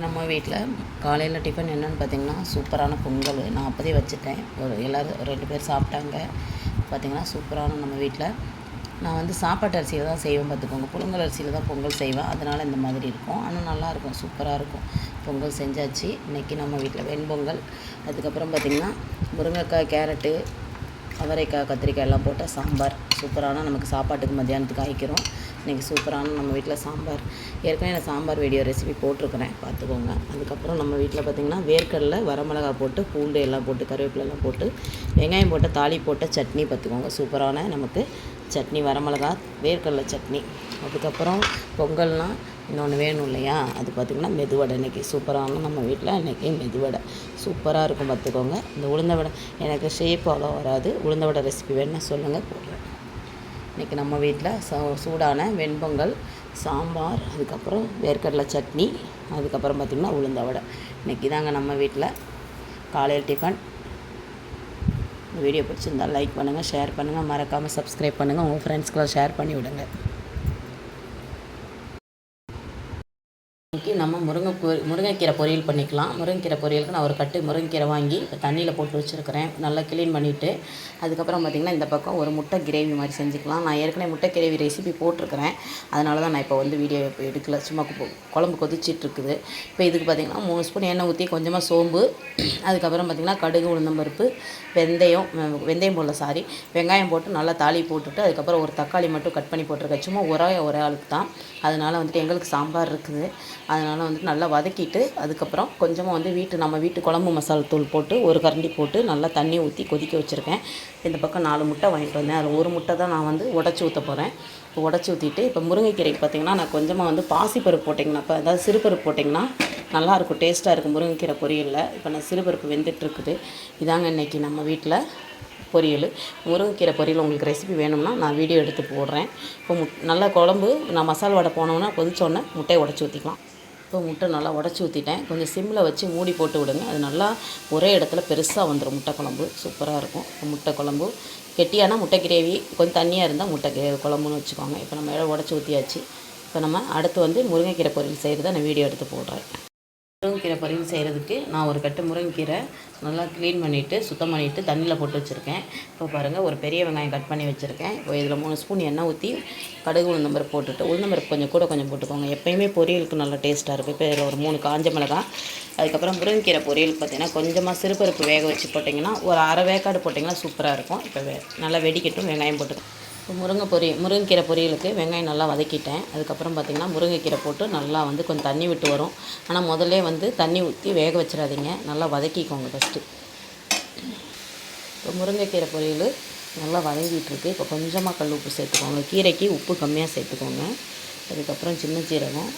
நம்ம வீட்டில் காலையில் டிஃபன் என்னென்னு பார்த்திங்கன்னா சூப்பரான பொங்கல். நான் அப்போதே வச்சுட்டேன். எல்லோரும் 2 பேர் சாப்பிட்டாங்க. பார்த்திங்கன்னா சூப்பரான நம்ம வீட்டில் நான் வந்து சாப்பாட்டு அரிசியில் தான் செய்வேன் பார்த்துக்கோங்க. புழுங்கல் அரிசியில் தான் பொங்கல் செய்வேன். அதனால் இந்த மாதிரி இருக்கும். ஆனால் நல்லாயிருக்கும், சூப்பராக இருக்கும். பொங்கல் செஞ்சாச்சு. இன்றைக்கி நம்ம வீட்டில் வெண்பொங்கல். அதுக்கப்புறம் பார்த்திங்கன்னா முருங்கைக்காய், கேரட்டு, அவரைக்காய், கத்திரிக்காய் எல்லாம் போட்ட சாம்பார். சூப்பரான நமக்கு சாப்பாட்டுக்கு மத்தியானத்துக்கு ஆயிக்கிறோம். இன்றைக்கி சூப்பரான நம்ம வீட்டில் சாம்பார். ஏற்கனவே நான் சாம்பார் வீடியோ ரெசிபி போட்டிருக்கிறேன், பார்த்துக்கோங்க. அதுக்கப்புறம் நம்ம வீட்டில் பார்த்திங்கன்னா வேர்க்கடலை, வரமிளகா போட்டு, பூண்டு எல்லாம் போட்டு, கருவேப்பிலெல்லாம் போட்டு, வெங்காயம் போட்ட தாளி போட்ட சட்னி பார்த்துக்கோங்க. சூப்பரான நமக்கு சட்னி, வரமிளகா வேர்க்கடலை சட்னி. அதுக்கப்புறம் பொங்கல்னால் இன்னொன்று வேணும் இல்லையா, அது பார்த்திங்கன்னா மெதுவடை. இன்றைக்கி சூப்பரான நம்ம வீட்டில் இன்றைக்கி மெதுவடை சூப்பராக இருக்கும் பார்த்துக்கோங்க. இந்த உளுந்த வடை எனக்கு ஷேப் அவ்வளோ வராது. உளுந்த வடை ரெசிபி வேணுன்னா சொல்லுங்கள், போடுறேன். இன்றைக்கி நம்ம வீட்டில் சூடான வெண்பொங்கல், சாம்பார், அதுக்கப்புறம் வேர்க்கடலை சட்னி, அதுக்கப்புறம் பார்த்திங்கன்னா உளுந்த வடை. இன்றைக்கி தாங்க நம்ம வீட்டில் காலையில் டிஃபன். இந்த வீடியோ பிடிச்சிருந்தால் லைக் பண்ணுங்கள், ஷேர் பண்ணுங்கள், மறக்காமல் சப்ஸ்கிரைப் பண்ணுங்கள். உங்கள் ஃப்ரெண்ட்ஸ்க்கெலாம் ஷேர் பண்ணி விடுங்க. இன்றைக்கி நம்ம முருங்கைக்கீரை பொரியல் பண்ணிக்கலாம். முருங்கைக்கீரை பொரியலுக்கு நான் ஒரு கட்டு முருங்கைக்கீரை வாங்கி இப்போ தண்ணியில் போட்டு வச்சுருக்கிறேன். நல்லா க்ளீன் பண்ணிவிட்டு, அதுக்கப்புறம் பார்த்திங்கன்னா இந்த பக்கம் ஒரு முட்டை கிரேவி மாதிரி செஞ்சுக்கலாம். நான் ஏற்கனவே முட்டை கிரேவி ரெசிபி போட்டிருக்கிறேன். அதனால தான் நான் இப்போ வந்து வீடியோ இப்போ எடுக்கல. சும்மா குழம்பு கொதிச்சிட்ருக்குது. இப்போ இதுக்கு பார்த்திங்கன்னா 3 ஸ்பூன் எண்ணெய் ஊற்றி, கொஞ்சமாக சோம்பு, அதுக்கப்புறம் பார்த்திங்கன்னா கடுகு, உளுந்தம்பருப்பு, வெந்தயம் போடல வெங்காயம் போட்டு நல்லா தாளி போட்டுட்டு, அதுக்கப்புறம் ஒரு தக்காளி மட்டும் கட் பண்ணி போட்டிருக்கேன். சும்மா ஒரே ஆளுக்கு தான். அதனால் வந்துட்டு எங்களுக்கு சாம்பார் இருக்குது. அதனால் வந்துட்டு நல்லா வதக்கிட்டு, அதுக்கப்புறம் கொஞ்சமாக வந்து நம்ம வீட்டு குழம்பு மசாலா தூள் போட்டு, ஒரு கரண்டி போட்டு நல்லா தண்ணி ஊற்றி கொதிக்க வச்சுருக்கேன். இந்த பக்கம் 4 முட்டை வாங்கிட்டு வந்தேன். அதில் ஒரு முட்டை தான் நான் வந்து உடச்சி ஊற்ற போகிறேன். இப்போ உடச்சி ஊற்றிட்டு, இப்போ முருங்கைக்கீரைக்கு பார்த்திங்கன்னா நான் கொஞ்சமாக வந்து பாசிப்பருப்பு போட்டிங்கன்னா, இப்போ அதாவது சிறுபருப்பு போட்டிங்கன்னா நல்லாயிருக்கும், டேஸ்ட்டாக இருக்கும் முருங்கைக்கீரை பொரியலில். இப்போ நான் சிறுபருப்பு வெந்துட்டுருக்குது. இதாங்க இன்றைக்கி நம்ம வீட்டில் பொரியல். முருங்கைக்கீரை பொரியல் உங்களுக்கு ரெசிபி வேணும்னா நான் வீடியோ எடுத்து போடுறேன். இப்போ நல்லா குழம்பு நான் மசாலா வடை போனோன்னா கொதிச்சோடனே முட்டையை உடச்சி ஊற்றிக்கலாம். இப்போ முட்டை நல்லா உடச்சி ஊற்றிட்டேன். கொஞ்சம் சிம்மில் வச்சு மூடி போட்டு விடுங்க. அது நல்லா ஒரே இடத்துல பெருசாக வந்துடும் முட்டை குழம்பு. சூப்பராக இருக்கும் முட்டை குழம்பு. கெட்டியான முட்டை கிரேவி, கொஞ்சம் தண்ணியாக இருந்தால் முட்டை குழம்புன்னு வச்சுக்கோங்க. இப்போ நம்ம உடச்சி ஊற்றியாச்சு. இப்போ நம்ம அடுத்து வந்து முருங்கைக்கீரை பொரியல் செய்கிறத நான் வீடியோ எடுத்து போடுறேன். முருங்கைக்கீரை பொரியல் செய்கிறதுக்கு நான் ஒரு கட்டு முருங்கைக்கீரை நல்லா க்ளீன் பண்ணிவிட்டு, சுத்தம் பண்ணிவிட்டு தண்ணியில் போட்டு வச்சுருக்கேன். இப்போ பாருங்கள், ஒரு பெரிய வெங்காயம் கட் பண்ணி வச்சுருக்கேன். இப்போ இதில் 3 ஸ்பூன் எண்ணெய் ஊற்றி, கடுகு, உளுந்தம்பருப்பு போட்டுட்டு, உளுந்தம்பருப்பு கொஞ்சம் போட்டுக்கோங்க. எப்போயுமே பொரியலுக்கு நல்லா டேஸ்ட்டாக இருக்கும். இப்போ இதில் ஒரு 3 காஞ்ச மிளகாய், அதுக்கப்புறம் முருங்கைக்கீரை பொரியலுக்கு பார்த்திங்கன்னா கொஞ்சமாக சிறுபருப்பு வேக வச்சு போட்டிங்கன்னா, ஒரு அரை வேக்காடு போட்டிங்கன்னா சூப்பராக இருக்கும். இப்போ நல்லா வெடிக்கட்டும். வெங்காயம் போட்டுக்கோங்க. இப்போ முருங்கைக்கீரை பொரியலுக்கு வெங்காயம் நல்லா வதக்கிட்டேன். அதுக்கப்புறம் பார்த்திங்கன்னா முருங்கைக்கீரை போட்டு நல்லா வந்து கொஞ்சம் தண்ணி விட்டு வரும். ஆனால் முதல்ல வந்து தண்ணி ஊற்றி வேக வச்சிடாதீங்க, நல்லா வதக்கிக்கோங்க ஃபஸ்ட்டு. இப்போ முருங்கைக்கீரை பொரியல் நல்லா வதங்கிட்டுருக்கு. இப்போ கொஞ்சமாக கல் உப்பு சேர்த்துக்கோங்க. கீரைக்கு உப்பு கம்மியாக சேர்த்துக்கோங்க. அதுக்கப்புறம் சின்ன சீரகம்,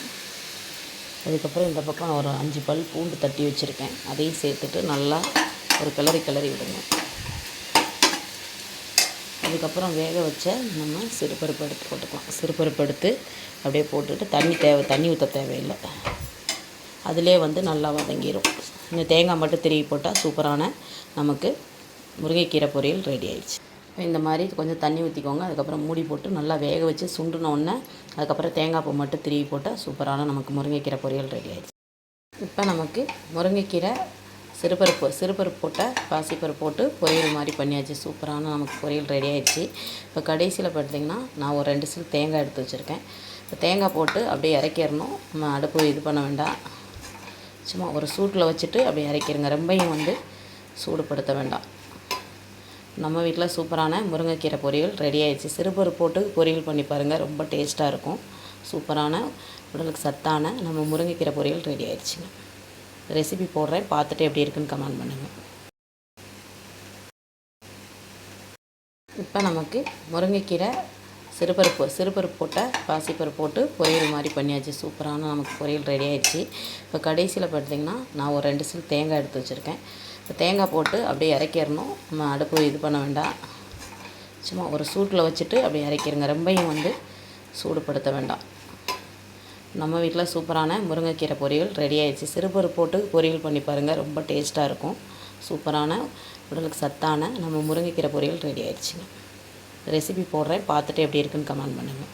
அதுக்கப்புறம் இந்த பக்கம் ஒரு 5 பல் பூண்டு தட்டி வச்சுருக்கேன். அதையும் சேர்த்துட்டு நல்லா ஒரு கிளறி விடுங்க. அதுக்கப்புறம் வேக வச்ச நம்ம சிறுபருப்பு எடுத்து போட்டுக்கலாம். சிறுபருப்பு எடுத்து அப்படியே போட்டுட்டு தண்ணி ஊற்ற தேவையில்லை. அதிலே வந்து நல்லா வதங்கிடும். இந்த தேங்காய் மட்டும் திருவி போட்டால் சூப்பரான நமக்கு முருங்கைக்கீரை பொரியல் ரெடி ஆயிடுச்சு. இந்த மாதிரி கொஞ்சம் தண்ணி ஊற்றிக்கோங்க. அதுக்கப்புறம் மூடி போட்டு நல்லா வேக வச்சு சுண்டுனோடனே அதுக்கப்புறம் தேங்காய் பூ மட்டும் திருவி போட்டால் சூப்பரான நமக்கு முருங்கைக்கீரை பொரியல் ரெடி ஆயிடுச்சு. இப்போ நமக்கு முருங்கைக்கீரை சிறுபருப்பு போட்ட பாசிப்பருப்பு போட்டு பொரியல் மாதிரி பண்ணியாச்சு. சூப்பரான நமக்கு பொரியல் ரெடி ஆகிடுச்சு. இப்போ கடைசியில் பார்த்திங்கன்னா நான் ஒரு 2 சில் தேங்காய் எடுத்து வச்சுருக்கேன். இப்போ தேங்காய் போட்டு அப்படியே இறக்கிடணும். நம்ம அடுப்பு இது பண்ண வேண்டாம், சும்மா ஒரு சூட்டில் வச்சுட்டு அப்படியே இறக்கிடுங்க. ரொம்பையும் வந்து சூடுபடுத்த வேண்டாம். நம்ம வீட்டில் சூப்பரான முருங்கைக்கீரை பொரியல் ரெடி ஆகிடுச்சு. சிறுபருப்பு போட்டு பொரியல் பண்ணி பாருங்கள், ரொம்ப டேஸ்ட்டாக இருக்கும். சூப்பரான உடலுக்கு சத்தான நம்ம முருங்கைக்கீரை பொரியல் ரெடி ஆகிடுச்சுங்க. ரெசிபி போடுறேன், பார்த்துட்டு எப்படி இருக்குன்னு கமெண்ட் பண்ணுங்கள். இப்போ நமக்கு முருங்கைக்கீரை சிறுபருப்பு போட்ட பாசிப்பருப்பு போட்டு பொரியல் மாதிரி பண்ணியாச்சு. சூப்பரான நமக்கு பொரியல் ரெடி ஆகிடுச்சு. இப்போ கடைசியில் பார்த்திங்கன்னா நான் ஒரு 2 சில் தேங்காய் எடுத்து வச்சுருக்கேன். இப்போ தேங்காய் போட்டு அப்படியே இறக்கிடணும். நம்ம அடுப்பு இது பண்ண வேண்டாம், சும்மா ஒரு சூட்டில் வச்சுட்டு அப்படியே இறக்கிடுங்க. ரொம்பையும் வந்து சூடுபடுத்த வேண்டாம். நம்ம வீட்டில் சூப்பரான முருங்கைக்கீரை பொரியல் ரெடி ஆகிடுச்சு. சிறுபருப்பு போட்டு பொரியல் பண்ணி பாருங்கள், ரொம்ப டேஸ்ட்டாக இருக்கும். சூப்பரான உடலுக்கு சத்தான நம்ம முருங்கைக்கீரை பொரியல் ரெடி ஆகிடுச்சுங்க. ரெசிபி போடுறேன், பார்த்துட்டு எப்படி இருக்குன்னு கமெண்ட் பண்ணுங்கள்.